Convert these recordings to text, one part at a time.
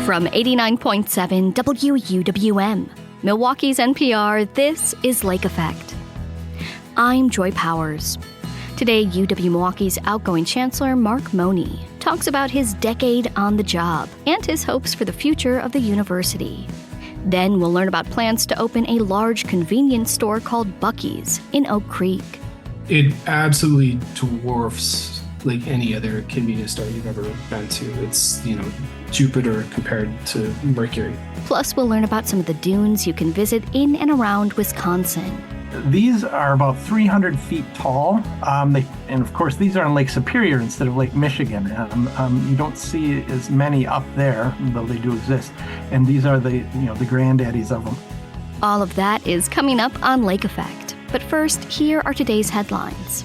From 89.7 WUWM, Milwaukee's NPR, this is Lake Effect. I'm Joy Powers. Today, UW-Milwaukee's outgoing Chancellor Mark Mone talks about his decade on the job and his hopes for the future of the university. Then we'll learn about plans to open a large convenience store called Buc-ee's in Oak Creek. It absolutely dwarfs like any other convenience store you've ever been to. It's, Jupiter compared to Mercury. Plus, we'll learn about some of the dunes you can visit in and around Wisconsin. These are about 300 feet tall, and of course these are in Lake Superior instead of Lake Michigan. You don't see as many up there, though they do exist, and these are the granddaddies of them. All of that is coming up on Lake Effect. But first, here are today's headlines.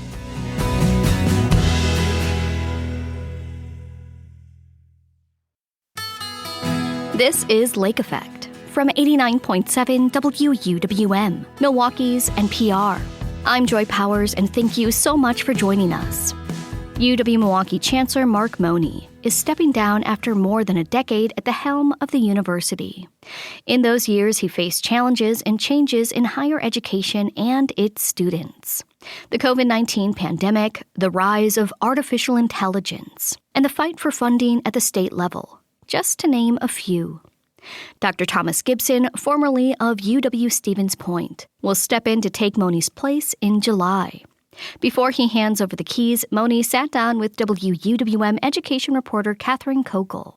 This is Lake Effect from 89.7 WUWM, Milwaukee's NPR. I'm Joy Powers, and thank you so much for joining us. UW-Milwaukee Chancellor Mark Mone is stepping down after more than a decade at the helm of the university. In those years, he faced challenges and changes in higher education and its students. The COVID-19 pandemic, the rise of artificial intelligence, and the fight for funding at the state level, just to name a few. Dr. Thomas Gibson, formerly of UW-Stevens Point, will step in to take Mone's place in July. Before he hands over the keys, Mone sat down with WUWM education reporter Catherine Kokel.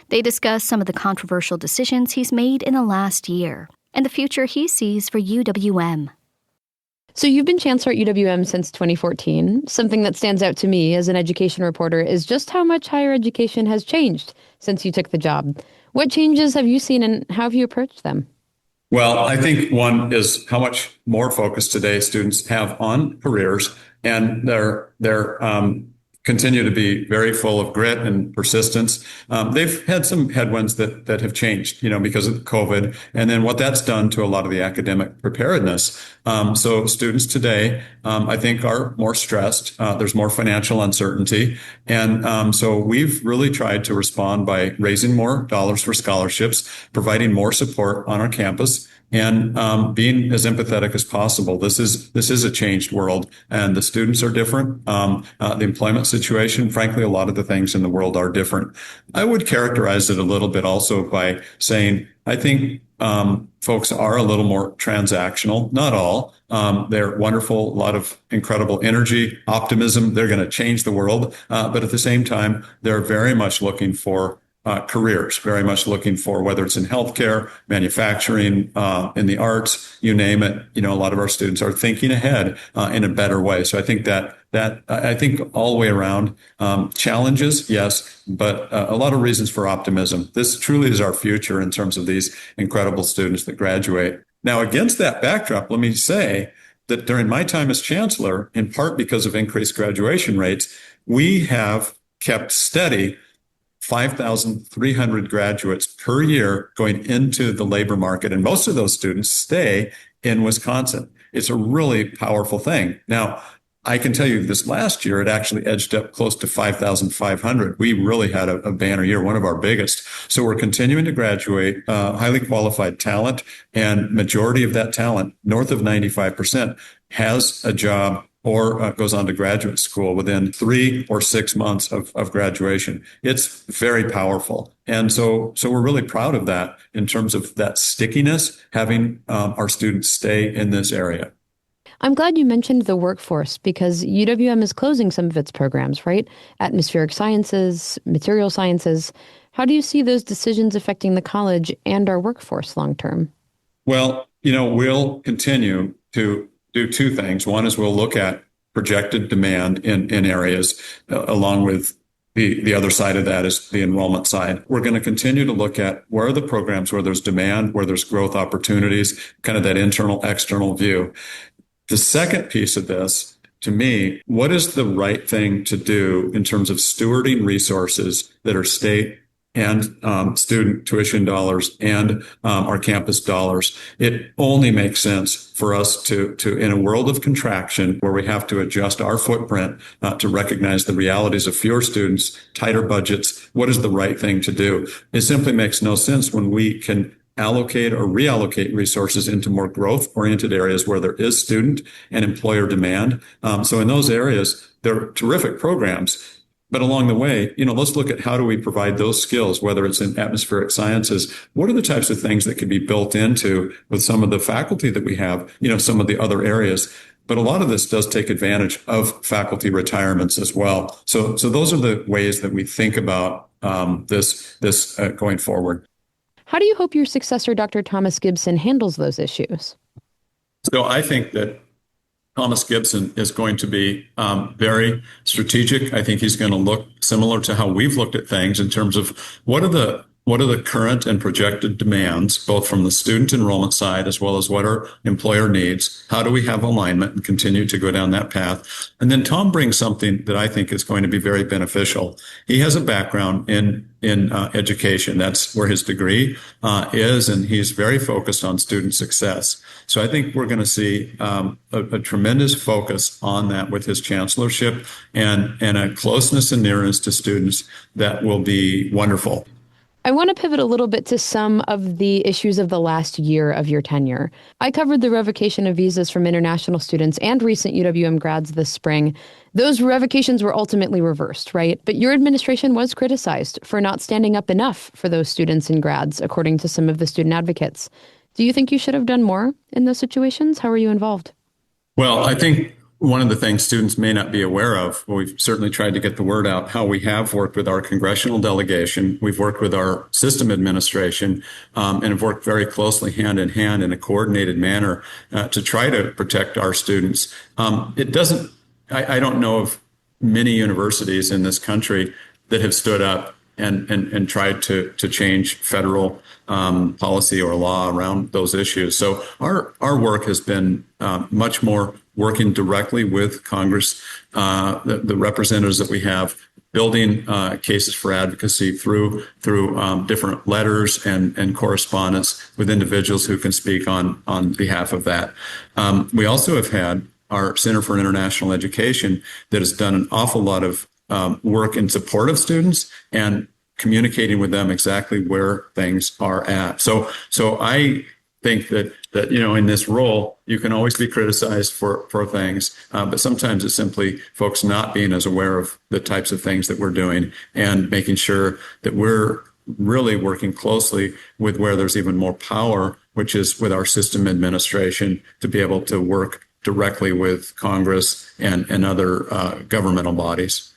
They discussed some of the controversial decisions he's made in the last year and the future he sees for UWM. So you've been chancellor at UWM since 2014. Something that stands out to me as an education reporter is just how much higher education has changed since you took the job. What changes have you seen and how have you approached them? Well, I think one is how much more focus today students have on careers, and they're continue to be very full of grit and persistence. They've had some headwinds that have changed, because of COVID, and then what that's done to a lot of the academic preparedness. So students today, I think, are more stressed. There's more financial uncertainty. And so we've really tried to respond by raising more dollars for scholarships, providing more support on our campus, and being as empathetic as possible. This is a changed world, and the students are different. The employment situation, frankly, a lot of the things in the world are different. I would characterize it a little bit also by saying I think folks are a little more transactional. Not all. They're wonderful, a lot of incredible energy, optimism. They're going to change the world. But at the same time, they're very much looking for careers, very much looking for, whether it's in healthcare, manufacturing, in the arts, you name it. A lot of our students are thinking ahead in a better way. So I think that I think all the way around, challenges, yes, but a lot of reasons for optimism. This truly is our future in terms of these incredible students that graduate. Now, against that backdrop, let me say that during my time as chancellor, in part because of increased graduation rates, we have kept steady 5,300 graduates per year going into the labor market. And most of those students stay in Wisconsin. It's a really powerful thing. Now, I can tell you this last year, it actually edged up close to 5,500. We really had a banner year, one of our biggest. So we're continuing to graduate highly qualified talent, and majority of that talent, north of 95%, has a job or goes on to graduate school within 3 or 6 months of graduation. It's very powerful. And so we're really proud of that in terms of that stickiness, having our students stay in this area. I'm glad you mentioned the workforce because UWM is closing some of its programs, right? Atmospheric sciences, material sciences. How do you see those decisions affecting the college and our workforce long term? Well, we'll continue to do two things. One is we'll look at projected demand in areas, along with the other side of that is the enrollment side. We're going to continue to look at where are the programs where there's demand, where there's growth opportunities, kind of that internal, external view. The second piece of this, to me, what is the right thing to do in terms of stewarding resources that are state and student tuition dollars and our campus dollars. It only makes sense for us to in a world of contraction where we have to adjust our footprint to recognize the realities of fewer students, tighter budgets. What is the right thing to do? It simply makes no sense when we can allocate or reallocate resources into more growth-oriented areas where there is student and employer demand. So in those areas, they're terrific programs. But along the way, let's look at how do we provide those skills, whether it's in atmospheric sciences. What are the types of things that could be built into with some of the faculty that we have, some of the other areas. But a lot of this does take advantage of faculty retirements as well. So those are the ways that we think about this going forward. How do you hope your successor, Dr. Thomas Gibson, handles those issues? So I think that Thomas Gibson is going to be very strategic. I think he's going to look similar to how we've looked at things in terms of what are the current and projected demands, both from the student enrollment side as well as what our employer needs. How do we have alignment and continue to go down that path? And then Tom brings something that I think is going to be very beneficial. He has a background in education. That's where his degree is, and he's very focused on student success. So I think we're going to see a tremendous focus on that with his chancellorship and a closeness and nearness to students that will be wonderful. I want to pivot a little bit to some of the issues of the last year of your tenure. I covered the revocation of visas from international students and recent UWM grads this spring. Those revocations were ultimately reversed, right? But your administration was criticized for not standing up enough for those students and grads, according to some of the student advocates. Do you think you should have done more in those situations? How were you involved? Well, I think one of the things students may not be aware of, we've certainly tried to get the word out, how we have worked with our congressional delegation. We've worked with our system administration and have worked very closely hand in hand in a coordinated manner to try to protect our students. I don't know of many universities in this country that have stood up and tried to change federal policy or law around those issues. So our work has been much more working directly with Congress, the representatives that we have, building cases for advocacy through different letters and correspondence with individuals who can speak on behalf of that. We also have had our Center for International Education that has done an awful lot of work in support of students and communicating with them exactly where things are at. So I think that in this role, you can always be criticized for things, but sometimes it's simply folks not being as aware of the types of things that we're doing and making sure that we're really working closely with where there's even more power, which is with our system administration, to be able to work directly with Congress and other governmental bodies.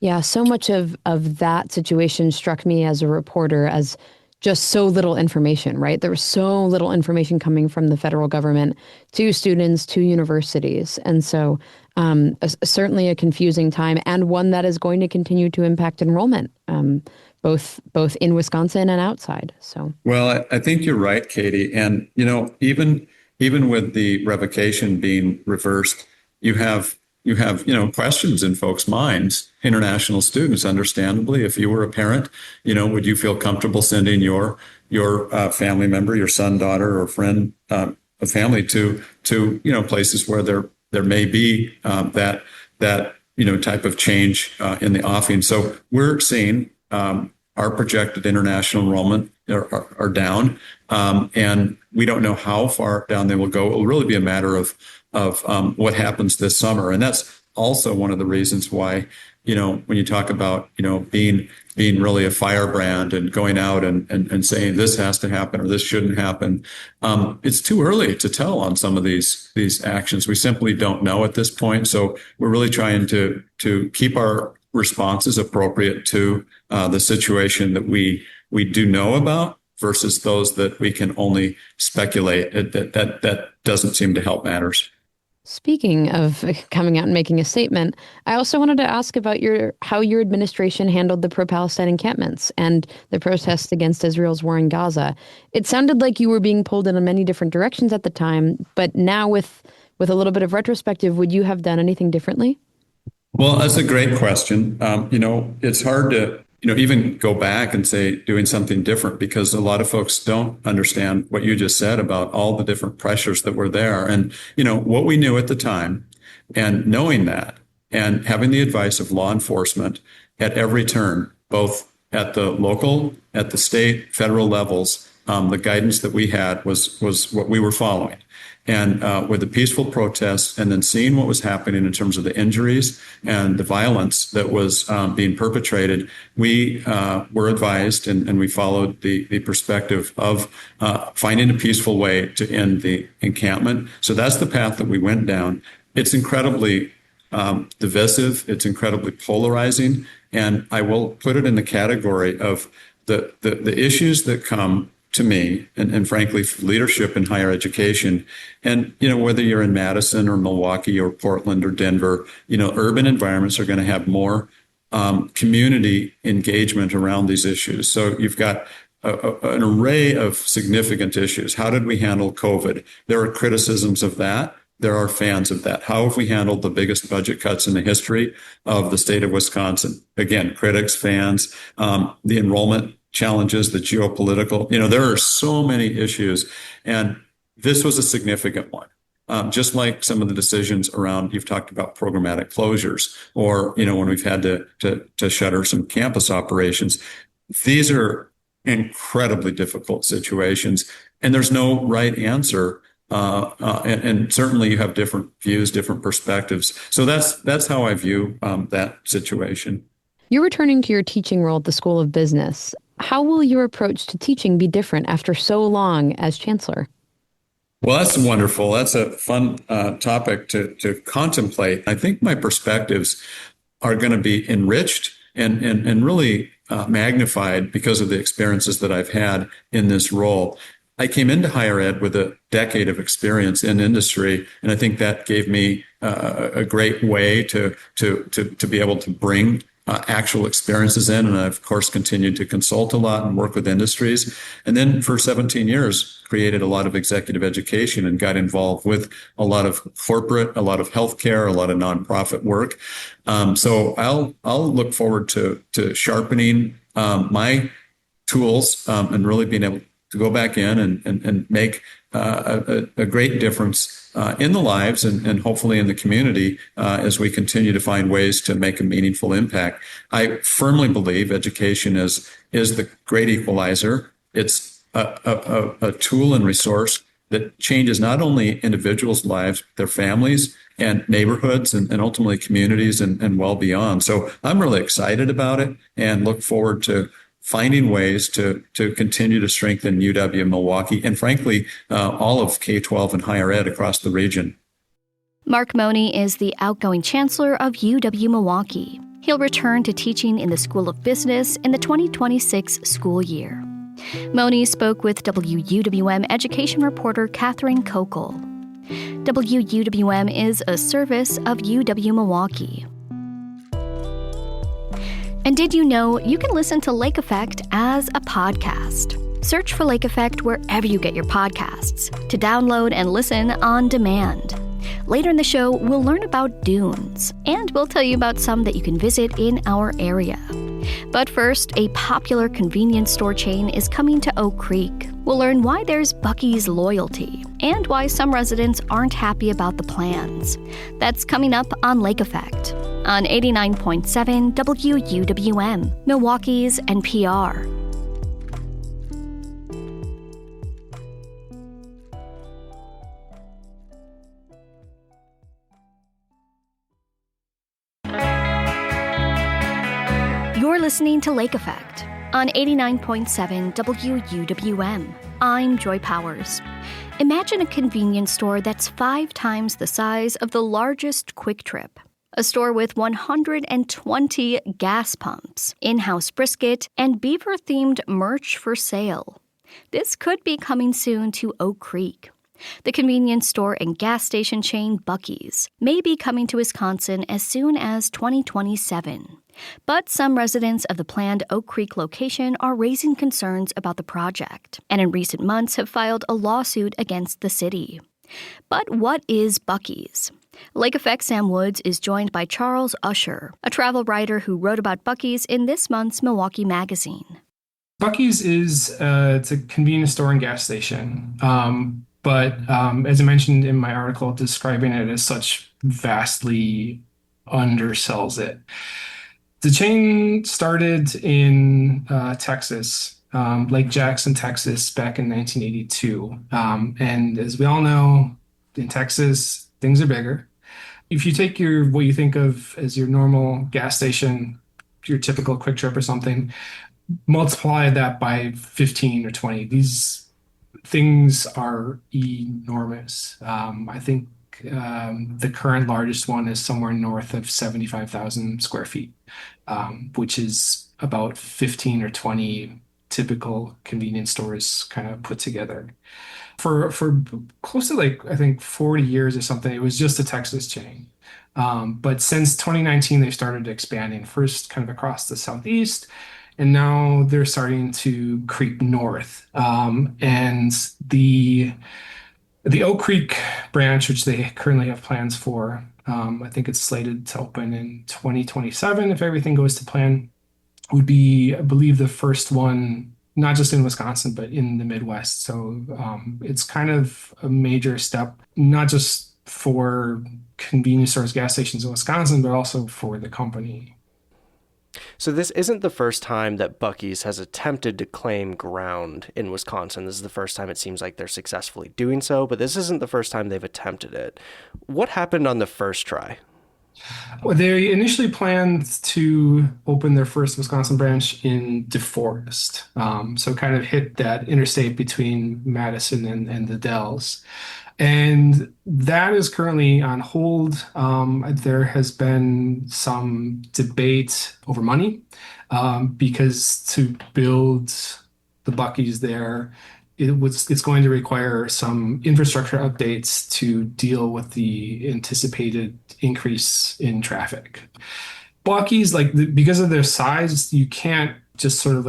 Yeah, so much of that situation struck me as a reporter as just so little information, right? There was so little information coming from the federal government to students, to universities. And so certainly a confusing time, and one that is going to continue to impact enrollment, both in Wisconsin and outside. So, well, I think you're right, Katie. And, even with the revocation being reversed, you have questions in folks' minds, international students, understandably. If you were a parent, would you feel comfortable sending your family member, your son, daughter, or friend, a family to places where there may be that type of change in the offing? So we're seeing our projected international enrollment are down, and we don't know how far down they will go. It will really be a matter of what happens this summer. And that's also one of the reasons why, when you talk about, being really a firebrand and going out and saying this has to happen or this shouldn't happen, it's too early to tell on some of these actions. We simply don't know at this point. So we're really trying to keep our responses appropriate to the situation that we do know about versus those that we can only speculate. That doesn't seem to help matters. Speaking of coming out and making a statement, I also wanted to ask about how your administration handled the pro-Palestine encampments and the protests against Israel's war in Gaza. It sounded like you were being pulled in many different directions at the time, but now with a little bit of retrospective, would you have done anything differently? Well, that's a great question. It's hard even go back and say doing something different, because a lot of folks don't understand what you just said about all the different pressures that were there. And, what we knew at the time, and knowing that and having the advice of law enforcement at every turn, both at the local, at the state, federal levels, the guidance that we had was what we were following. And with the peaceful protests, and then seeing what was happening in terms of the injuries and the violence that was being perpetrated, we were advised, and we followed the perspective of finding a peaceful way to end the encampment. So that's the path that we went down. It's incredibly divisive. It's incredibly polarizing. And I will put it in the category of the issues that come to me, and frankly, for leadership in higher education. And, whether you're in Madison or Milwaukee or Portland or Denver, urban environments are going to have more community engagement around these issues. So you've got an array of significant issues. How did we handle COVID? There are criticisms of that. There are fans of that. How have we handled the biggest budget cuts in the history of the state of Wisconsin? Again, critics, fans, the enrollment challenges, the geopolitical, there are so many issues. And this was a significant one. Just like some of the decisions around, you've talked about programmatic closures, or, when we've had to shutter some campus operations. These are incredibly difficult situations, and there's no right answer. And certainly you have different views, different perspectives. So that's how I view that situation. You're returning to your teaching role at the School of Business. How will your approach to teaching be different after so long as chancellor? Well, that's wonderful. That's a fun topic to contemplate. I think my perspectives are going to be enriched and really magnified because of the experiences that I've had in this role. I came into higher ed with a decade of experience in industry, and I think that gave me a great way to be able to bring actual experiences in. And I've, of course, continued to consult a lot and work with industries. And then for 17 years, created a lot of executive education and got involved with a lot of corporate, a lot of healthcare, a lot of nonprofit work. So I'll look forward to sharpening my tools and really being able to go back in and make a great difference in the lives and hopefully in the community as we continue to find ways to make a meaningful impact. I firmly believe education is the great equalizer. It's a tool and resource that changes not only individuals' lives, their families and neighborhoods and ultimately communities and well beyond. So I'm really excited about it and look forward to finding ways to continue to strengthen UW-Milwaukee and, frankly, all of K-12 and higher ed across the region. Mark Mone is the outgoing chancellor of UW-Milwaukee. He'll return to teaching in the School of Business in the 2026 school year. Mone spoke with WUWM education reporter Catherine Kokel. WUWM is a service of UW-Milwaukee. And did you know you can listen to Lake Effect as a podcast? Search for Lake Effect wherever you get your podcasts to download and listen on demand. Later in the show, we'll learn about dunes, and we'll tell you about some that you can visit in our area. But first, a popular convenience store chain is coming to Oak Creek. We'll learn why there's Buc-ee's loyalty and why some residents aren't happy about the plans. That's coming up on Lake Effect on 89.7 WUWM, Milwaukee's NPR. You're listening to Lake Effect on 89.7 WUWM. I'm Joy Powers. Imagine a convenience store that's 5 times the size of the largest Quick Trip. A store with 120 gas pumps, in-house brisket, and beaver-themed merch for sale. This could be coming soon to Oak Creek. The convenience store and gas station chain Buc-ee's may be coming to Wisconsin as soon as 2027. But some residents of the planned Oak Creek location are raising concerns about the project, and in recent months have filed a lawsuit against the city. But what is Buc-ee's? Lake Effect Sam Woods is joined by Charles Usher, a travel writer who wrote about Buc-ee's in this month's Milwaukee Magazine. Buc-ee's is it's a convenience store and gas station. But as I mentioned in my article, describing it as such vastly undersells it. The chain started in Texas, Lake Jackson, Texas, back in 1982. And as we all know, in Texas, things are bigger. If you take what you think of as your normal gas station, your typical Quick Trip or something, multiply that by 15 or 20. These things are enormous. I think the current largest one is somewhere north of 75,000 square feet, which is about 15 or 20 typical convenience stores kind of put together. For close to I think 40 years or something, it was just a Texas chain. But since 2019, they started expanding first kind of across the Southeast, and now they're starting to creep north. And the Oak Creek branch, which they currently have plans for, I think it's slated to open in 2027 if everything goes to plan, would be, I believe, the first one, not just in Wisconsin, but in the Midwest. So it's kind of a major step, not just for convenience stores, gas stations in Wisconsin, but also for the company. So this isn't the first time that Buc-ee's has attempted to claim ground in Wisconsin. This is the first time it seems like they're successfully doing so, but this isn't the first time they've attempted it. What happened on the first try? Well, they initially planned to open their first Wisconsin branch in DeForest. So kind of hit that interstate between Madison and the Dells. And that is currently on hold. There has been some debate over money because to build the Buc-ee's there, it's going to require some infrastructure updates to deal with the anticipated increase in traffic. Buc-ee's, because of their size, you can't just sort of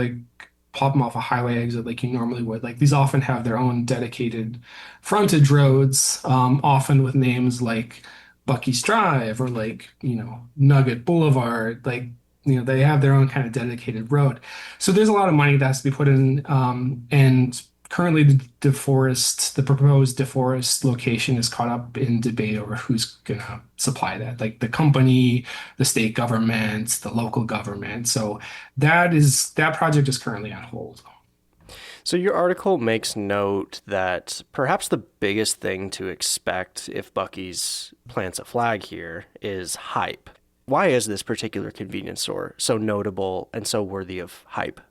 pop them off a highway exit like you normally would. These often have their own dedicated frontage roads, often with names like Buc-ee's Drive or Nugget Boulevard. They have their own kind of dedicated road. So there's a lot of money that has to be put in. And currently the proposed DeForest location is caught up in debate over who's going to supply that, the company, the state government, the local government. So that project is currently on hold. So your article makes note that perhaps the biggest thing to expect if Buc-ee's plants a flag here is hype. Why is this particular convenience store so notable and so worthy of hype?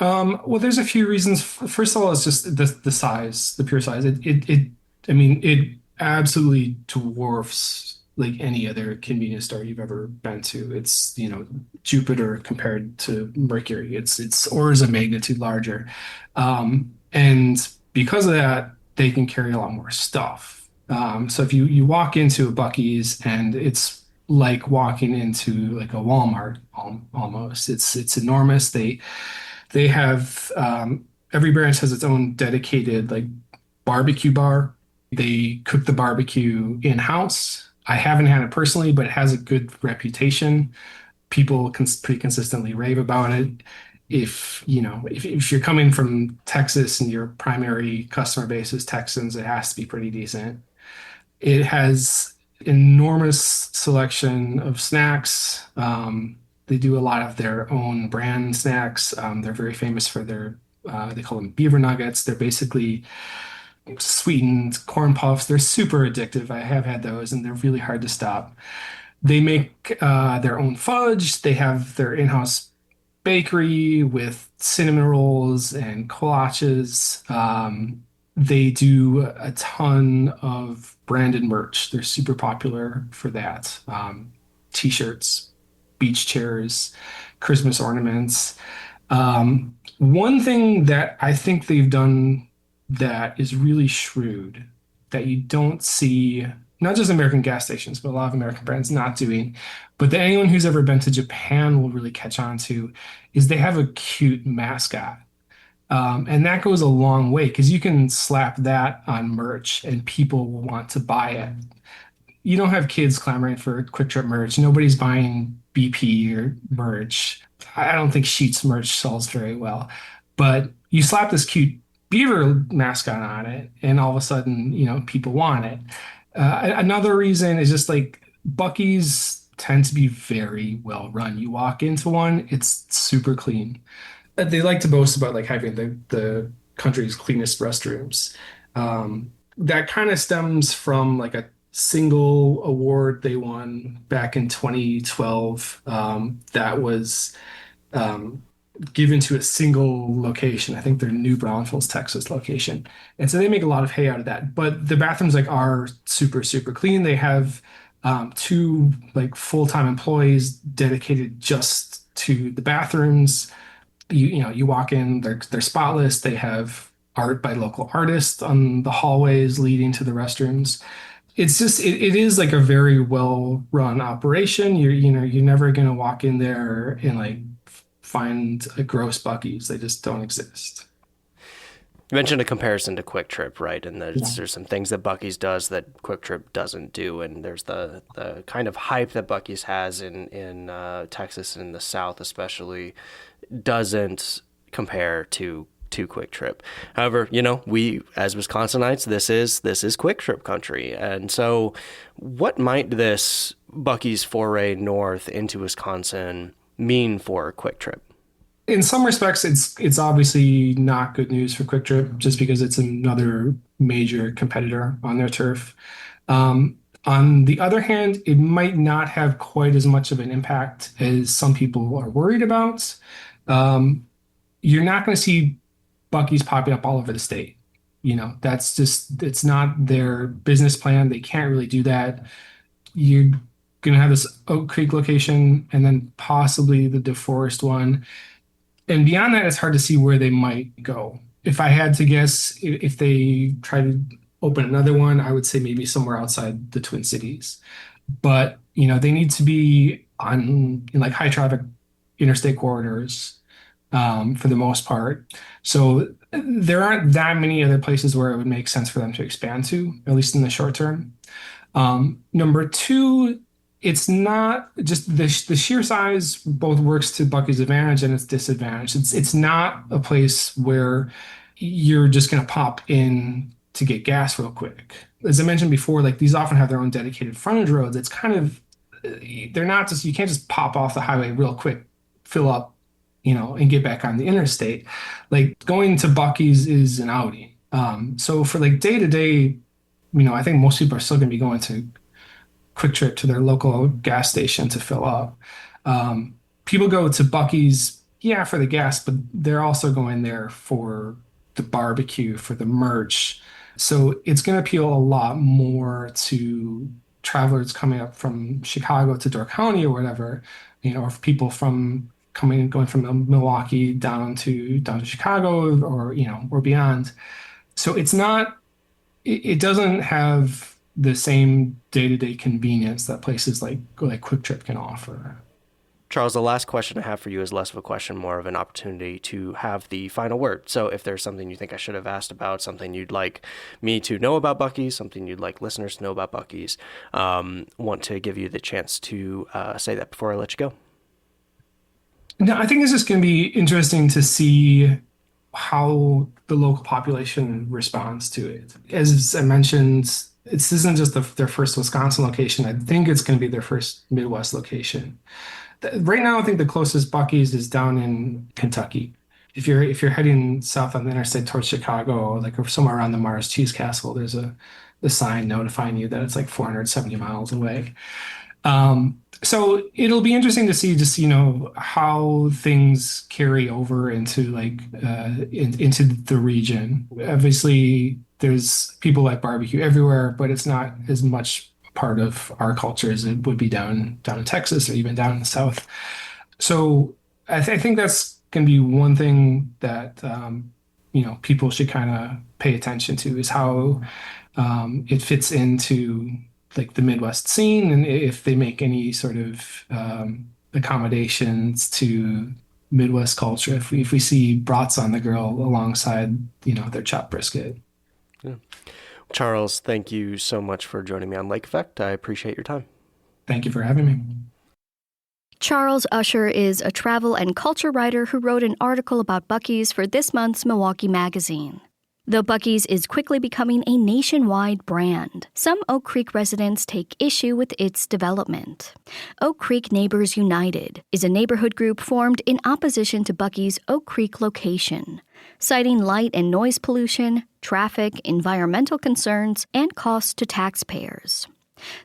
Well, there's a few reasons. First of all, it's just the size, the pure size. It absolutely dwarfs any other convenience store you've ever been to. It's, Jupiter compared to Mercury. It's orders of magnitude larger. And because of that, they can carry a lot more stuff. So if you walk into a Buc-ee's and it's like walking into a Walmart almost. It's enormous. They have every branch has its own dedicated barbecue bar. They cook the barbecue in-house. I haven't had it personally, but it has a good reputation. People can pretty consistently rave about it. If you're coming from Texas and your primary customer base is Texans, it has to be pretty decent. It has enormous selection of snacks. They do a lot of their own brand snacks. They're very famous for they call them beaver nuggets. They're basically sweetened corn puffs. They're super addictive. I have had those, and they're really hard to stop. They make their own fudge. They have their in-house bakery with cinnamon rolls and kolaches. They do a ton of branded merch. They're super popular for that. T-shirts, beach chairs, Christmas ornaments. One thing that I think they've done that is really shrewd that you don't see, not just American gas stations, but a lot of American brands not doing, but that anyone who's ever been to Japan will really catch on to, is they have a cute mascot. And that goes a long way because you can slap that on merch and people will want to buy it. You don't have kids clamoring for Quick Trip merch. Nobody's buying BP or merch. I don't think Sheetz merch sells very well. But you slap this cute beaver mascot on it, and all of a sudden, people want it. Another reason is just like Buc-ee's tend to be very well run. You walk into one, it's super clean. They like to boast about like having the country's cleanest restrooms. That kind of stems from like a single award they won back in 2012 that was um, given to a single location. I think their New Braunfels, Texas location. And so they make a lot of hay out of that. But the bathrooms like are super, super clean. They have two like full-time employees dedicated just to the bathrooms. You walk in, they're spotless. They have art by local artists on the hallways leading to the restrooms. It's just it is like a very well run operation. You're never gonna walk in there and like find a gross Buc-ee's. They just don't exist. You mentioned a comparison to Quick Trip, right? And there's some things that Buc-ee's does that Quick Trip doesn't do, and there's the kind of hype that Buc-ee's has in Texas and in the South especially doesn't compare to Quick Trip. However, we as Wisconsinites, this is Quick Trip country, and so what might this Buc-ee's foray north into Wisconsin mean for Quick Trip? In some respects, it's obviously not good news for Quick Trip just because it's another major competitor on their turf. On the other hand, it might not have quite as much of an impact as some people are worried about. You're not going to see Buc-ee's popping up all over the state. That's just, it's not their business plan. They can't really do that. You're going to have this Oak Creek location and then possibly the DeForest one. And beyond that, it's hard to see where they might go. If I had to guess, if they try to open another one, I would say maybe somewhere outside the Twin Cities. But, they need to be in like high traffic interstate corridors for the most part. So there aren't that many other places where it would make sense for them to expand to, at least in the short term. Number two, it's not just the sheer size both works to Buc-ee's advantage and its disadvantage. It's not a place where you're just going to pop in to get gas real quick. As I mentioned before, like these often have their own dedicated frontage roads. It's kind of, they're not just, you can't just pop off the highway real quick, fill up, and get back on the interstate. Like going to Buc-ee's is an outing. So for like day to day, I think most people are still going to be going to Quick Trip to their local gas station to fill up. People go to Buc-ee's, yeah, for the gas, but they're also going there for the barbecue, for the merch. So it's going to appeal a lot more to travelers coming up from Chicago to Door County or whatever, or people going from Milwaukee down to Chicago or beyond. So it doesn't have the same day-to-day convenience that places like Quick Trip can offer. Charles, the last question I have for you is less of a question, more of an opportunity to have the final word. So if there's something you think I should have asked about, something you'd like me to know about Buc-ee's, something you'd like listeners to know about Buc-ee's, want to give you the chance to say that before I let you go. No, I think it's just going to be interesting to see how the local population responds to it. As I mentioned, this isn't just their first Wisconsin location. I think it's going to be their first Midwest location. Right now, I think the closest Buc-ee's is down in Kentucky. If you're heading south on the interstate towards Chicago, like somewhere around the Mars Cheese Castle, there's a sign notifying you that it's like 470 miles away. So it'll be interesting to see just how things carry over into into the region. Obviously, there's people like barbecue everywhere, but it's not as much part of our culture as it would be down in Texas or even down in the South. So I think that's going to be one thing that people should kind of pay attention to is how it fits into like the Midwest scene, and if they make any sort of accommodations to Midwest culture if we see brats on the grill alongside, their chopped brisket. Yeah. Charles, thank you so much for joining me on Lake Effect. I appreciate your time. Thank you for having me. Charles Usher is a travel and culture writer who wrote an article about Buc-ee's for this month's Milwaukee magazine. Though Buc-ee's is quickly becoming a nationwide brand, some Oak Creek residents take issue with its development. Oak Creek Neighbors United is a neighborhood group formed in opposition to Buc-ee's Oak Creek location, citing light and noise pollution, traffic, environmental concerns, and costs to taxpayers.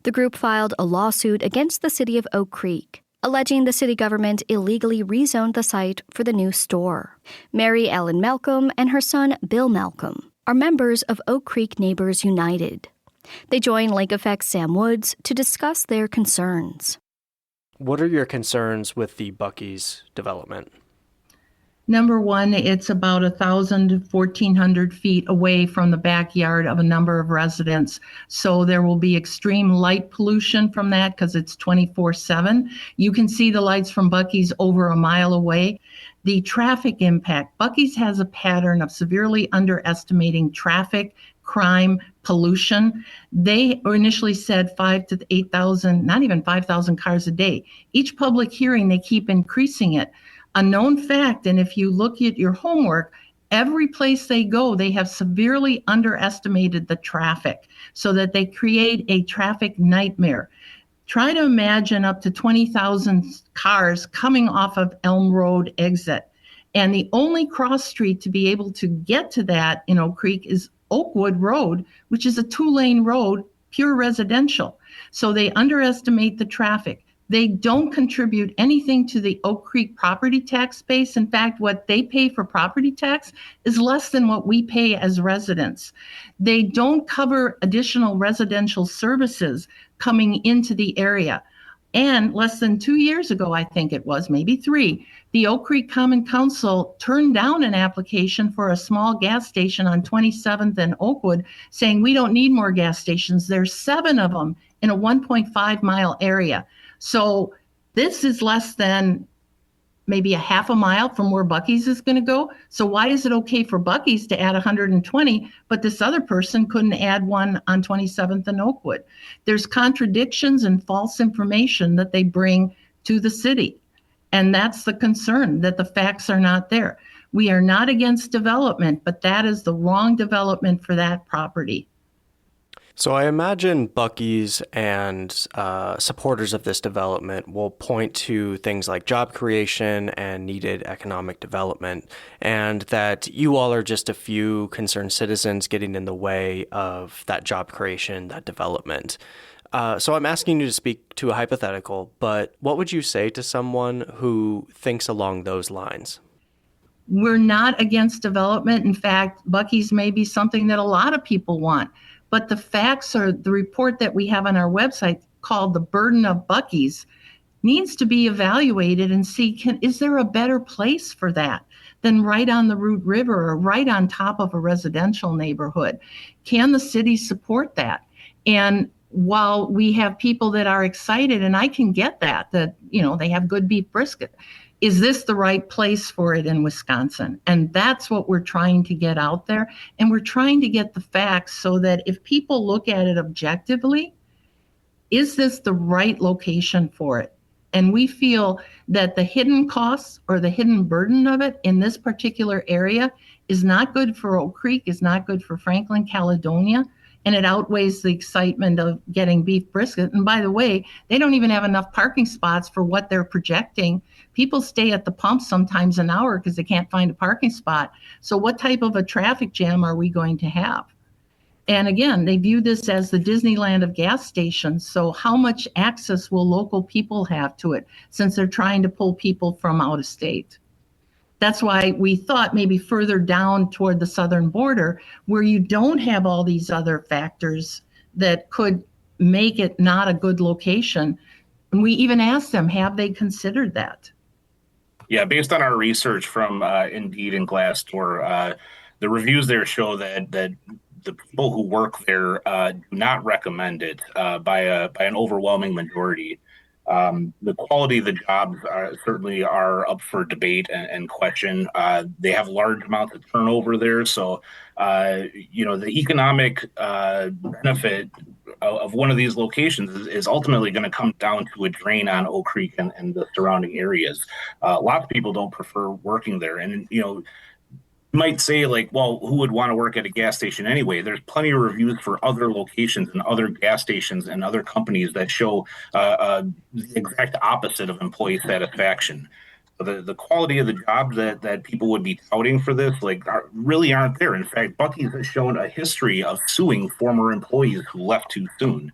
The group filed a lawsuit against the city of Oak Creek, alleging the city government illegally rezoned the site for the new store. Mary Ellen Malcolm and her son Bill Malcolm are members of Oak Creek Neighbors United. They join Lake Effect's Sam Woods to discuss their concerns. What are your concerns with the Buc-ee's development? Number one, it's about 1,000 to 1,400 feet away from the backyard of a number of residents. So there will be extreme light pollution from that because it's 24/7. You can see the lights from Buc-ee's over a mile away. The traffic impact. Buc-ee's has a pattern of severely underestimating traffic, crime, pollution. They initially said 5,000 to 8,000, not even 5,000 cars a day. Each public hearing, they keep increasing it. A known fact, and if you look at your homework, every place they go, they have severely underestimated the traffic so that they create a traffic nightmare. Try to imagine up to 20,000 cars coming off of Elm Road exit. And the only cross street to be able to get to that in Oak Creek is Oakwood Road, which is a 2-lane road, pure residential. So they underestimate the traffic. They don't contribute anything to the Oak Creek property tax base. In fact, what they pay for property tax is less than what we pay as residents. They don't cover additional residential services coming into the area. And less than 2 years ago, I think it was, maybe 3, the Oak Creek Common Council turned down an application for a small gas station on 27th and Oakwood, saying we don't need more gas stations. There's 7 of them in a 1.5-mile area. So this is less than maybe a half a mile from where Buc-ee's is going to go. So why is it okay for Buc-ee's to add 120, but this other person couldn't add one on 27th and Oakwood? There's contradictions and false information that they bring to the city. And that's the concern, that the facts are not there. We are not against development, but that is the wrong development for that property. So I imagine Buc-ee's and supporters of this development will point to things like job creation and needed economic development, and that you all are just a few concerned citizens getting in the way of that job creation, that development. So I'm asking you to speak to a hypothetical, but what would you say to someone who thinks along those lines? We're not against development. In fact, Buc-ee's may be something that a lot of people want. But the facts are, the report that we have on our website called The Burden of Buc-ee's needs to be evaluated and see, is there a better place for that than right on the Root River or right on top of a residential neighborhood? Can the city support that? And while we have people that are excited, and I can get that, they have good beef brisket, is this the right place for it in Wisconsin? And that's what we're trying to get out there. And we're trying to get the facts so that if people look at it objectively, is this the right location for it? And we feel that the hidden costs or the hidden burden of it in this particular area is not good for Oak Creek, is not good for Franklin, Caledonia, and it outweighs the excitement of getting beef brisket. And by the way, they don't even have enough parking spots for what they're projecting. People stay at the pump sometimes an hour because they can't find a parking spot. So what type of a traffic jam are we going to have? And again, they view this as the Disneyland of gas stations. So how much access will local people have to it since they're trying to pull people from out of state? That's why we thought maybe further down toward the southern border, where you don't have all these other factors that could make it not a good location. And we even asked them, have they considered that? Yeah, based on our research from Indeed and Glassdoor, the reviews there show that the people who work there do not recommend it by an overwhelming majority. The quality of the jobs certainly are up for debate and question. They have large amounts of turnover there, so the economic benefit of one of these locations is ultimately going to come down to a drain on Oak Creek and the surrounding areas. Lots of people don't prefer working there, and might say like, well, who would want to work at a gas station anyway? There's plenty of reviews for other locations and other gas stations and other companies that show the exact opposite of employee satisfaction. The quality of the jobs that people would be touting for this really aren't there. In fact, Buc-ee's has shown a history of suing former employees who left too soon.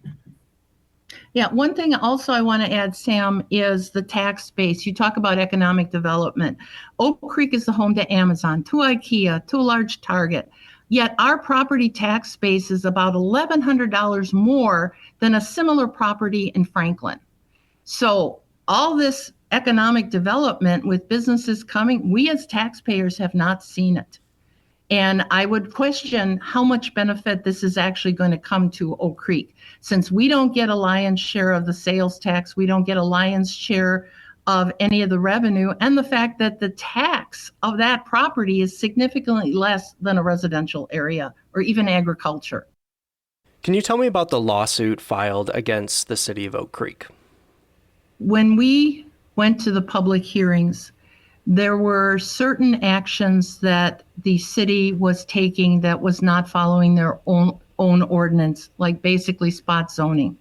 Yeah, one thing also I want to add, Sam, is the tax base. You talk about economic development. Oak Creek is the home to Amazon, to IKEA, to a large Target. Yet our property tax base is about $1,100 more than a similar property in Franklin. So all this economic development with businesses coming, we as taxpayers have not seen it. And I would question how much benefit this is actually going to come to Oak Creek. Since we don't get a lion's share of the sales tax, we don't get a lion's share of any of the revenue, and the fact that the tax of that property is significantly less than a residential area or even agriculture. Can you tell me about the lawsuit filed against the city of Oak Creek? When we went to the public hearings, there were certain actions that the city was taking that was not following their own ordinance, like basically spot zoning.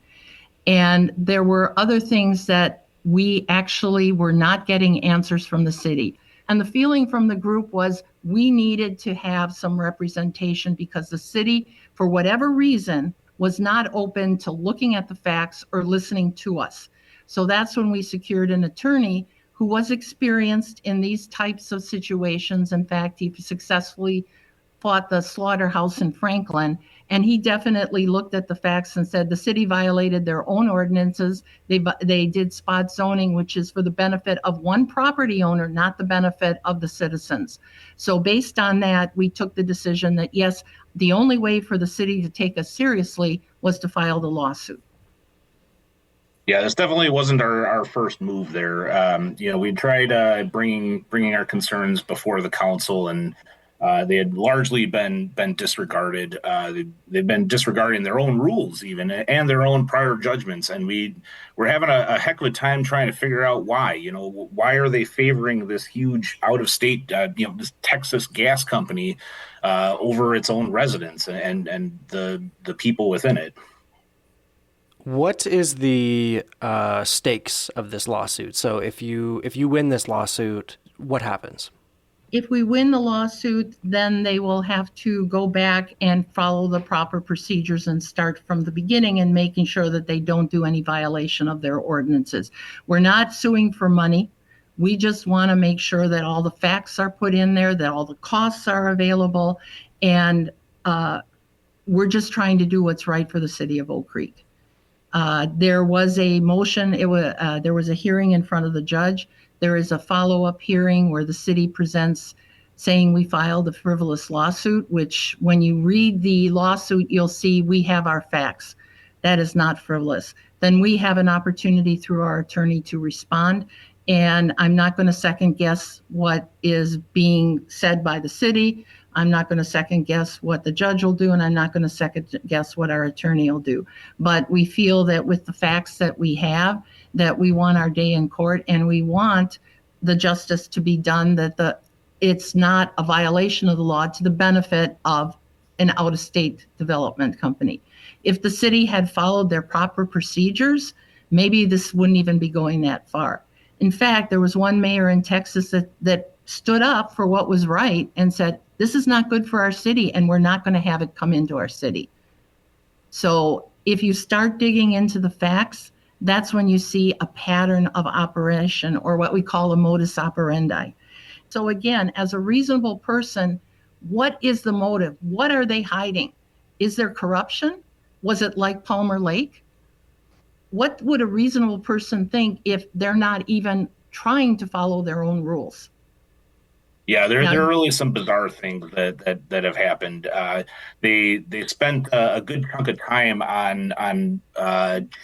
And there were other things that we actually were not getting answers from the city. And the feeling from the group was we needed to have some representation because the city, for whatever reason, was not open to looking at the facts or listening to us. So that's when we secured an attorney who was experienced in these types of situations. In fact, he successfully fought the slaughterhouse in Franklin, and he definitely looked at the facts and said the city violated their own ordinances. They did spot zoning, which is for the benefit of one property owner, not the benefit of the citizens. So based on that, we took the decision that yes, the only way for the city to take us seriously was to file the lawsuit. Yeah, this definitely wasn't our first move there. We tried bringing our concerns before the council, and they had largely been disregarded. They've been disregarding their own rules even and their own prior judgments, and we're having a heck of a time trying to figure out why. Why are they favoring this huge out-of-state, this Texas gas company over its own residents and the people within it? What is the stakes of this lawsuit? So if you win this lawsuit, what happens? If we win the lawsuit, then they will have to go back and follow the proper procedures and start from the beginning and making sure that they don't do any violation of their ordinances. We're not suing for money. We just want to make sure that all the facts are put in there, that all the costs are available, and we're just trying to do what's right for the city of Oak Creek. There was a motion. There was a hearing in front of the judge. There is a follow-up hearing where the city presents saying we filed a frivolous lawsuit, which when you read the lawsuit, you'll see we have our facts. That is not frivolous. Then we have an opportunity through our attorney to respond. And I'm not going to second guess what is being said by the city. I'm not going to second guess what the judge will do, and I'm not going to second guess what our attorney will do. But we feel that with the facts that we have, that we want our day in court, and we want the justice to be done, that it's not a violation of the law to the benefit of an out-of-state development company. If the city had followed their proper procedures, maybe this wouldn't even be going that far. In fact, there was one mayor in Texas that stood up for what was right and said, this is not good for our city, and we're not going to have it come into our city. So if you start digging into the facts, that's when you see a pattern of operation, or what we call a modus operandi. So again, as a reasonable person, what is the motive? What are they hiding? Is there corruption? Was it like Palmer Lake? What would a reasonable person think if they're not even trying to follow their own rules? Yeah, there are really some bizarre things that have happened. They spent a good chunk of time on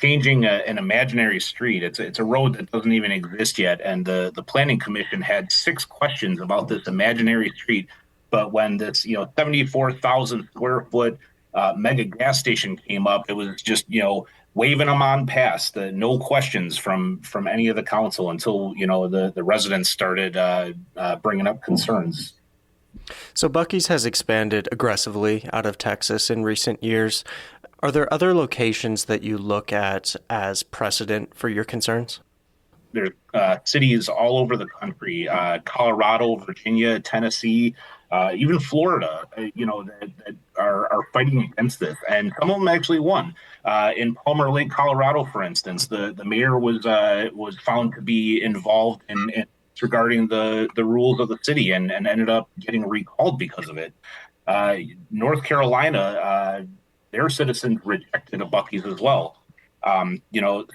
changing an imaginary street. It's a road that doesn't even exist yet, and the planning commission had 6 questions about this imaginary street. But when this 74,000 square foot mega gas station came up, it was just waving them on past. No questions from any of the council until the residents started bringing up concerns. So Buc-ee's has expanded aggressively out of Texas in recent years. Are there other locations that you look at as precedent for your concerns? There's cities all over the country, Colorado, Virginia, Tennessee, even Florida, that are fighting against this. And some of them actually won. In Palmer Lake, Colorado, for instance, the mayor was found to be involved in regarding the rules of the city and ended up getting recalled because of it. North Carolina, their citizens rejected a Buc-ee's as well.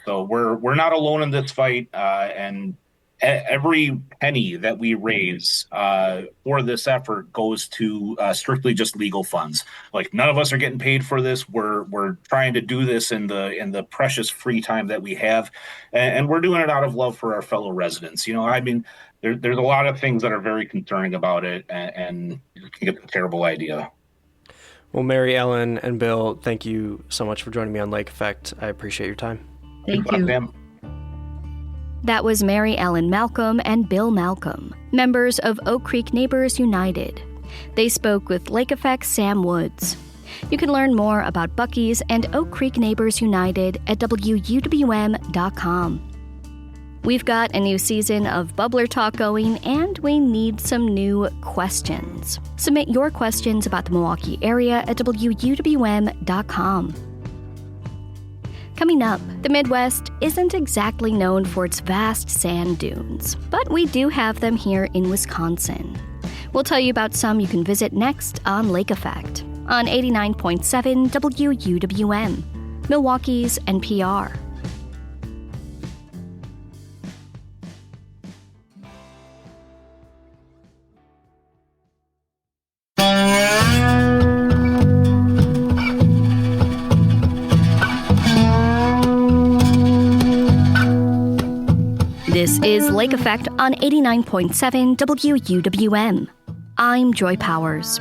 So we're not alone in this fight, and every penny that we raise for this effort goes to strictly just legal funds. Like, none of us are getting paid for this. We're trying to do this in the precious free time that we have, and we're doing it out of love for our fellow residents. There's a lot of things that are very concerning about it, and you can get the terrible idea. Well, Mary Ellen and Bill, thank you so much for joining me on Lake Effect. I appreciate your time. Thank you. That was Mary Ellen Malcolm and Bill Malcolm, members of Oak Creek Neighbors United. They spoke with Lake Effect's Sam Woods. You can learn more about Buc-ee's and Oak Creek Neighbors United at WUWM.com. We've got a new season of Bubbler Talk going, and we need some new questions. Submit your questions about the Milwaukee area at WUWM.com. Coming up, the Midwest isn't exactly known for its vast sand dunes, but we do have them here in Wisconsin. We'll tell you about some you can visit next on Lake Effect on 89.7 WUWM, Milwaukee's NPR. This is Lake Effect on 89.7 WUWM. I'm Joy Powers.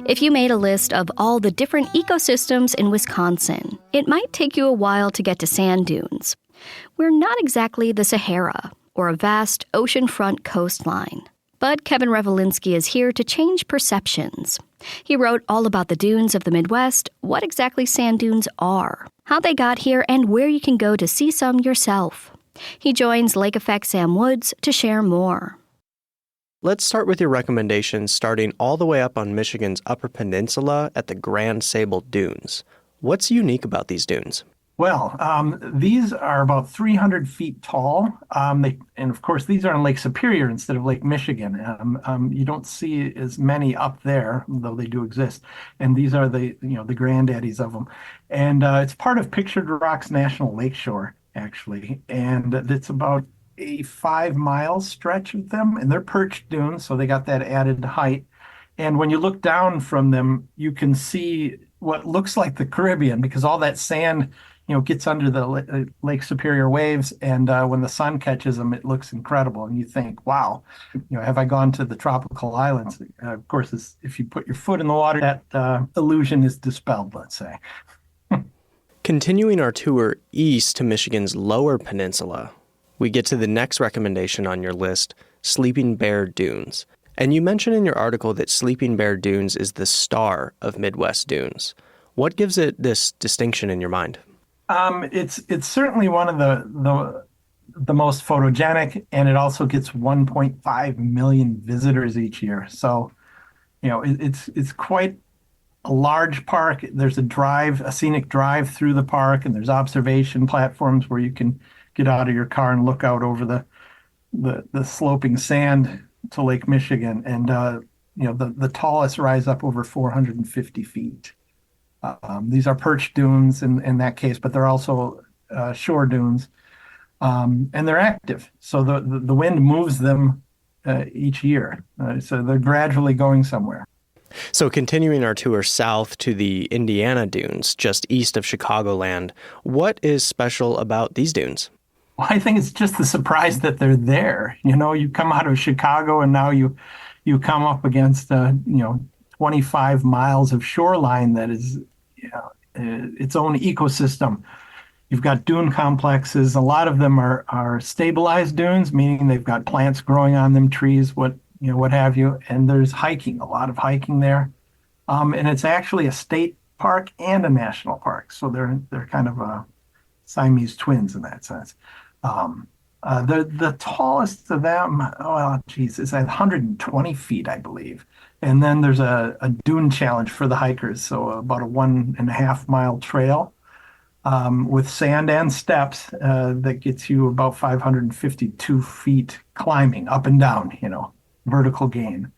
If you made a list of all the different ecosystems in Wisconsin, it might take you a while to get to sand dunes. We're not exactly the Sahara or a vast oceanfront coastline. But Kevin Revelinsky is here to change perceptions. He wrote all about the dunes of the Midwest, what exactly sand dunes are, how they got here, and where you can go to see some yourself. He joins Lake Effect Sam Woods to share more. Let's start with your recommendations, starting all the way up on Michigan's Upper Peninsula at the Grand Sable Dunes. What's unique about these dunes? Well, these are about 300 feet tall, and of course these are in Lake Superior instead of Lake Michigan. You don't see as many up there, though they do exist. And these are the granddaddies of them. And it's part of Pictured Rocks National Lakeshore, actually, and it's about a 5-mile stretch of them, and they're perched dunes, so they got that added height. And when you look down from them, you can see what looks like the Caribbean, because all that sand gets under the Lake Superior waves, and when the sun catches them, it looks incredible. And you think, wow, have I gone to the tropical islands? Of course, if you put your foot in the water, that illusion is dispelled, let's say. Continuing our tour east to Michigan's Lower Peninsula, we get to the next recommendation on your list, Sleeping Bear Dunes. And you mentioned in your article that Sleeping Bear Dunes is the star of Midwest dunes. What gives it this distinction in your mind? It's certainly one of the most photogenic, and it also gets 1.5 million visitors each year. So, it's quite a large park. There's a scenic drive through the park, and there's observation platforms where you can get out of your car and look out over the sloping sand to Lake Michigan. And the tallest rise up over 450 feet. These are perch dunes in that case, but they're also shore dunes, and they're active. So the wind moves them each year. So they're gradually going somewhere. So continuing our tour south to the Indiana dunes, just east of Chicagoland, what is special about these dunes? Well, I think it's just the surprise that they're there. You come out of Chicago and now you come up against 25 miles of shoreline that is its own ecosystem. You've got dune complexes. A lot of them are stabilized dunes, meaning they've got plants growing on them, trees, what have you. And there's hiking, a lot of hiking there. And it's actually a state park and a national park. So they're kind of Siamese twins in that sense. The tallest of them, is at 120 feet, I believe. And then there's a dune challenge for the hikers. So about a 1.5 mile trail with sand and steps that gets you about 552 feet climbing up and down, vertical gain.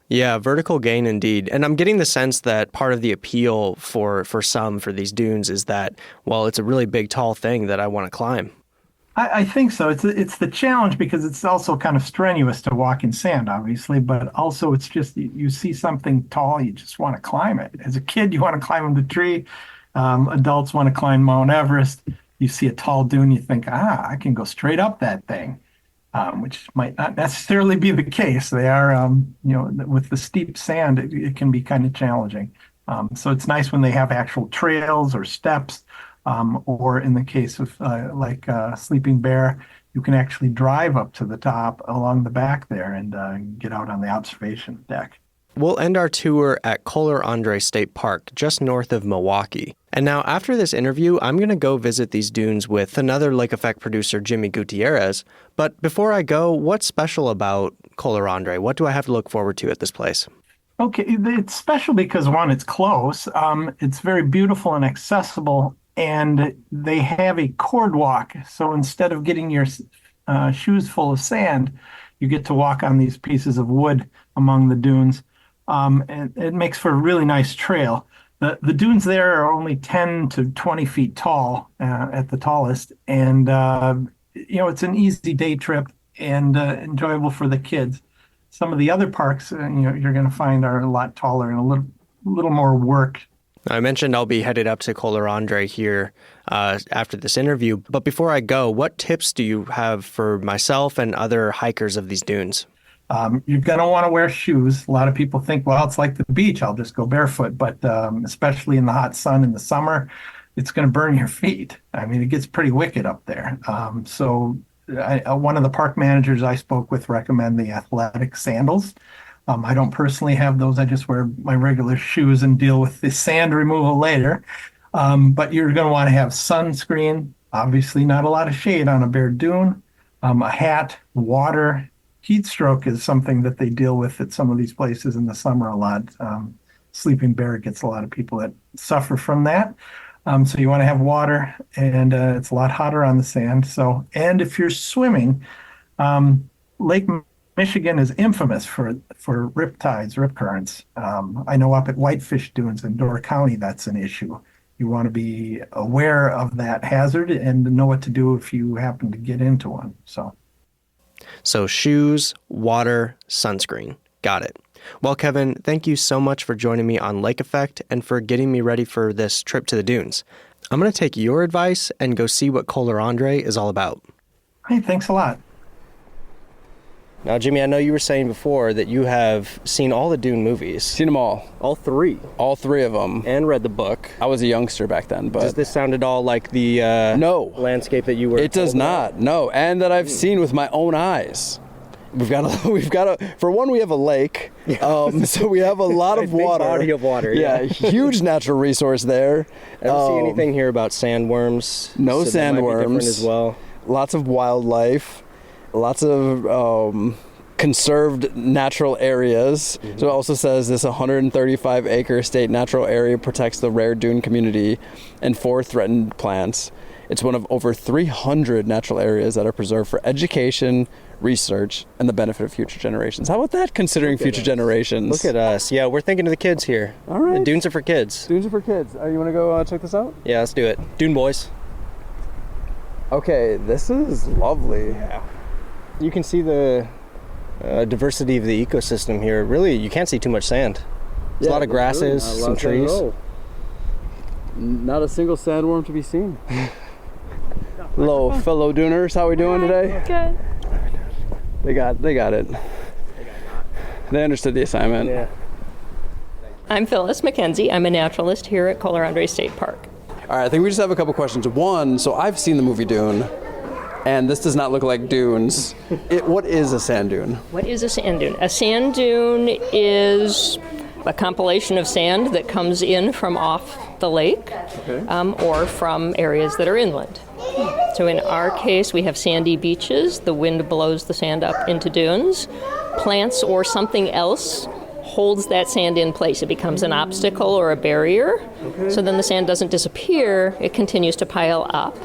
Yeah, vertical gain indeed. And I'm getting the sense that part of the appeal for these dunes is that, well, it's a really big, tall thing that I want to climb. I think so. It's the challenge because it's also kind of strenuous to walk in sand, obviously, but also it's just you see something tall, you just want to climb it. As a kid, you want to climb the tree. Adults want to climb Mount Everest. You see a tall dune, you think, I can go straight up that thing, which might not necessarily be the case. They are, with the steep sand, it can be kind of challenging. So it's nice when they have actual trails or steps. Or in the case of Sleeping Bear, you can actually drive up to the top along the back there and get out on the observation deck. We'll end our tour at Kohler Andre State Park, just north of Milwaukee. And now, after this interview, I'm going to go visit these dunes with another Lake Effect producer, Jimmy Gutierrez. But before I go, what's special about Kohler Andre? What do I have to look forward to at this place? Okay, it's special because, one, it's close. It's very beautiful and accessible. And they have a cord walk. So instead of getting your shoes full of sand, you get to walk on these pieces of wood among the dunes. And it makes for a really nice trail. The dunes there are only 10 to 20 feet tall at the tallest. And, it's an easy day trip and enjoyable for the kids. Some of the other parks, you're going to find are a lot taller and a little more work. I mentioned I'll be headed up to Kohler Andre here after this interview. But before I go, what tips do you have for myself and other hikers of these dunes? You're going to want to wear shoes. A lot of people think, well, it's like the beach. I'll just go barefoot. But especially in the hot sun in the summer, it's going to burn your feet. I mean, it gets pretty wicked up there. So one of the park managers I spoke with recommend the athletic sandals. I don't personally have those. I just wear my regular shoes and deal with the sand removal later. But you're going to want to have sunscreen, obviously not a lot of shade on a bare dune, a hat, water. Heat stroke is something that they deal with at some of these places in the summer a lot. Sleeping Bear gets a lot of people that suffer from that. So you want to have water, and it's a lot hotter on the sand. And if you're swimming, Lake Michigan is infamous for rip tides, rip currents. I know up at Whitefish Dunes in Door County, that's an issue. You want to be aware of that hazard and know what to do if you happen to get into one. So shoes, water, sunscreen. Got it. Well, Kevin, thank you so much for joining me on Lake Effect and for getting me ready for this trip to the dunes. I'm going to take your advice and go see what Kohler Andre is all about. Hey, thanks a lot. Now, Jimmy, I know you were saying before that you have seen all the Dune movies. Seen them all. All three? All three of them. And read the book. I was a youngster back then, but... Does this sound at all like the no landscape that you were... It does not, about? No. And that I've seen with my own eyes. We've got a, for one, we have a lake, so we have a lot of water. Big body of water, yeah. Huge natural resource there. I don't see anything here about sandworms. No so sandworms. That might be different as well. Lots of wildlife, lots of conserved natural areas. Mm-hmm. So it also says this 135-acre state natural area protects the rare dune community and 4 threatened plants. It's one of over 300 natural areas that are preserved for education, research, and the benefit of future generations. How about that, considering future generations? Look at us. Yeah, we're thinking of the kids here. All right. The dunes are for kids. Dunes are for kids. You want to go check this out? Yeah, let's do it. Dune boys. Okay, this is lovely. Yeah. You can see the diversity of the ecosystem here. Really, you can't see too much sand. There's a lot of grasses, some trees. Not a single sandworm to be seen. Hello, fellow Duners. How we doing today? Good. They got it. They understood the assignment. Yeah. I'm Phyllis McKenzie. I'm a naturalist here at Colorado State Park. All right, I think we just have a couple questions. One, so I've seen the movie Dune, and this does not look like dunes. What is a sand dune? What is a sand dune? A sand dune is a compilation of sand that comes in from off the lake, or from areas that are inland. So in our case, we have sandy beaches. The wind blows the sand up into dunes. Plants or something else holds that sand in place. It becomes an obstacle or a barrier. So then the sand doesn't disappear. It continues to pile up.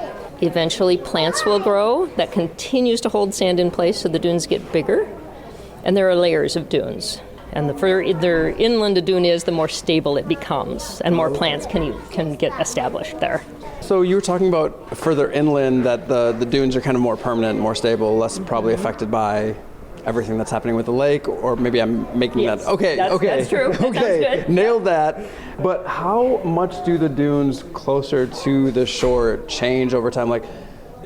Eventually, plants will grow. That continues to hold sand in place, so the dunes get bigger. And there are layers of dunes. And the further inland a dune is, the more stable it becomes, and more plants can get established there. So you were talking about further inland that the dunes are kind of more permanent, more stable, less probably affected by everything that's happening with the lake, or maybe I'm making that. Okay. That's true. That okay, sounds good. Nailed that. But how much do the dunes closer to the shore change over time? Like,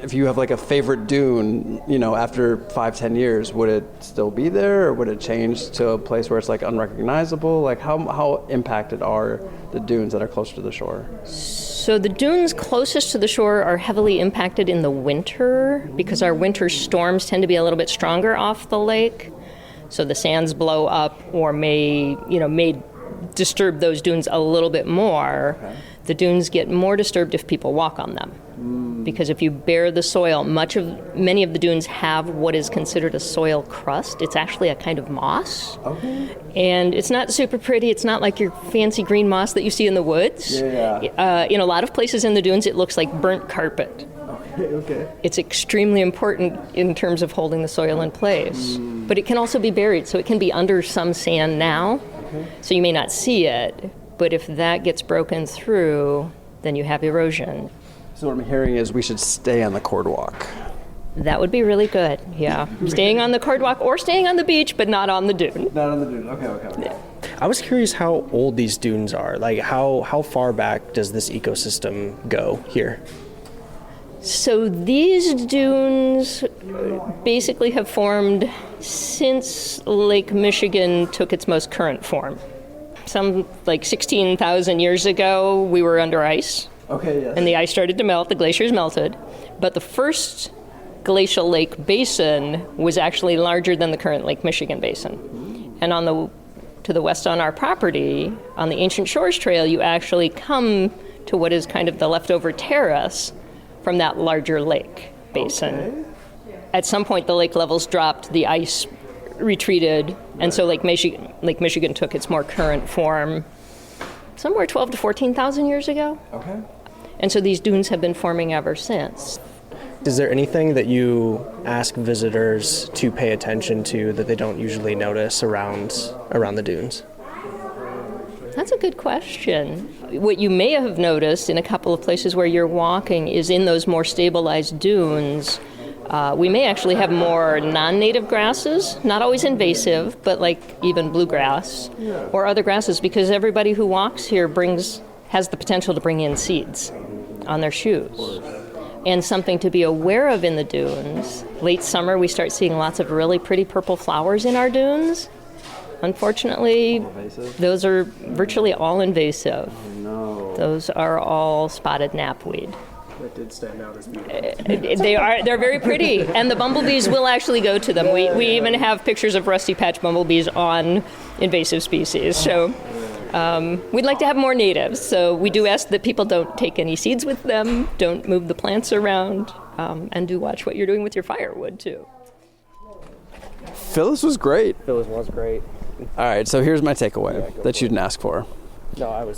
if you have like a favorite dune, after 5-10 years, would it still be there, or would it change to a place where it's like unrecognizable? Like, how impacted are the dunes that are closer to the shore? So the dunes closest to the shore are heavily impacted in the winter because our winter storms tend to be a little bit stronger off the lake. So the sands blow up or may disturb those dunes a little bit more. Okay. The dunes get more disturbed if people walk on them. Because if you bare the soil, many of the dunes have what is considered a soil crust. It's actually a kind of moss. Okay. And it's not super pretty. It's not like your fancy green moss that you see in the woods. Yeah. In a lot of places in the dunes, it looks like burnt carpet. Okay. It's extremely important in terms of holding the soil in place. But it can also be buried, so it can be under some sand now. Okay. So you may not see it, but if that gets broken through, then you have erosion. So what I'm hearing is we should stay on the Cordwalk. That would be really good, yeah. Staying on the Cordwalk or staying on the beach, but not on the dune. Not on the dune, okay. Yeah. I was curious how old these dunes are. Like, how far back does this ecosystem go here? So these dunes basically have formed since Lake Michigan took its most current form. Some 16,000 years ago, we were under ice. Okay, yes. And the ice started to melt, the glaciers melted. But the first glacial lake basin was actually larger than the current Lake Michigan basin. And to the west on our property, on the Ancient Shores Trail, you actually come to what is kind of the leftover terrace from that larger lake basin. Okay. At some point, the lake levels dropped, the ice retreated, and so Lake Michigan took its more current form somewhere 12 to 14,000 years ago. Okay. And so these dunes have been forming ever since. Is there anything that you ask visitors to pay attention to that they don't usually notice around the dunes? That's a good question. What you may have noticed in a couple of places where you're walking is in those more stabilized dunes, we may actually have more non-native grasses, not always invasive, but like even bluegrass or other grasses, because everybody who walks here has the potential to bring in seeds on their shoes. And something to be aware of in the dunes, late summer we start seeing lots of really pretty purple flowers in our dunes. Unfortunately, those are virtually all invasive. Oh, no. Those are all spotted knapweed. That did stand out as beautiful. They're very pretty, and the bumblebees will actually go to them. We even have pictures of rusty patch bumblebees on invasive species. So we'd like to have more natives. So we do ask that people don't take any seeds with them, don't move the plants around, and do watch what you're doing with your firewood too. Phyllis was great. Phyllis was great. All right, so here's my takeaway that you didn't ask for. No,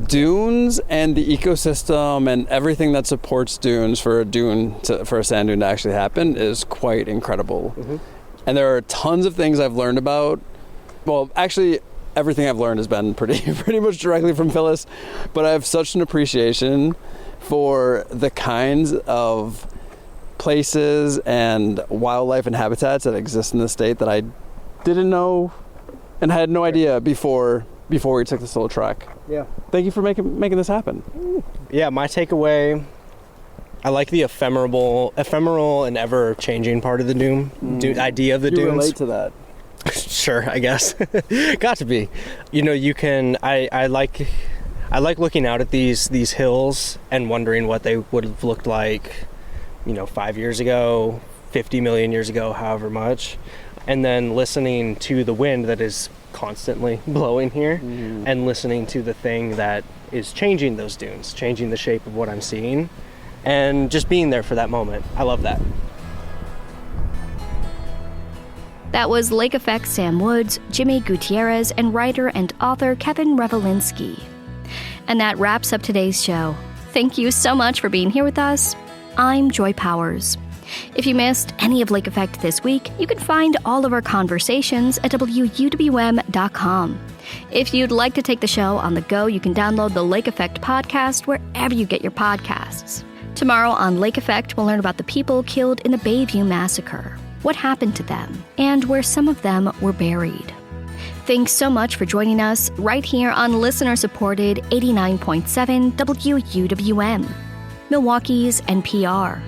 Dunes and the ecosystem and everything that supports dunes for a sand dune to actually happen is quite incredible. Mm-hmm. And there are tons of things I've learned about. Well, actually, everything I've learned has been pretty much directly from Phyllis, but I have such an appreciation for the kinds of places and wildlife and habitats that exist in the state that I didn't know and had no idea before we took this little trek. Yeah. Thank you for making this happen. Yeah, my takeaway, I like the ephemeral and ever-changing part of the idea of the dunes. You relate to that. Sure, I guess. Got to be. You know, I like looking out at these hills and wondering what they would have looked like, 5 years ago, 50 million years ago, however much. And then listening to the wind that is constantly blowing here and listening to the thing that is changing those dunes, changing the shape of what I'm seeing, and just being there for that moment. I love that. That was Lake Effect Sam Woods, Jimmy Gutierrez, and writer and author Kevin Revelinsky. And that wraps up today's show. Thank you so much for being here with us. I'm Joy Powers. If you missed any of Lake Effect this week, you can find all of our conversations at WUWM.com. If you'd like to take the show on the go, you can download the Lake Effect podcast wherever you get your podcasts. Tomorrow on Lake Effect, we'll learn about the people killed in the Bayview Massacre, what happened to them, and where some of them were buried. Thanks so much for joining us right here on listener-supported 89.7 WUWM, Milwaukee's NPR.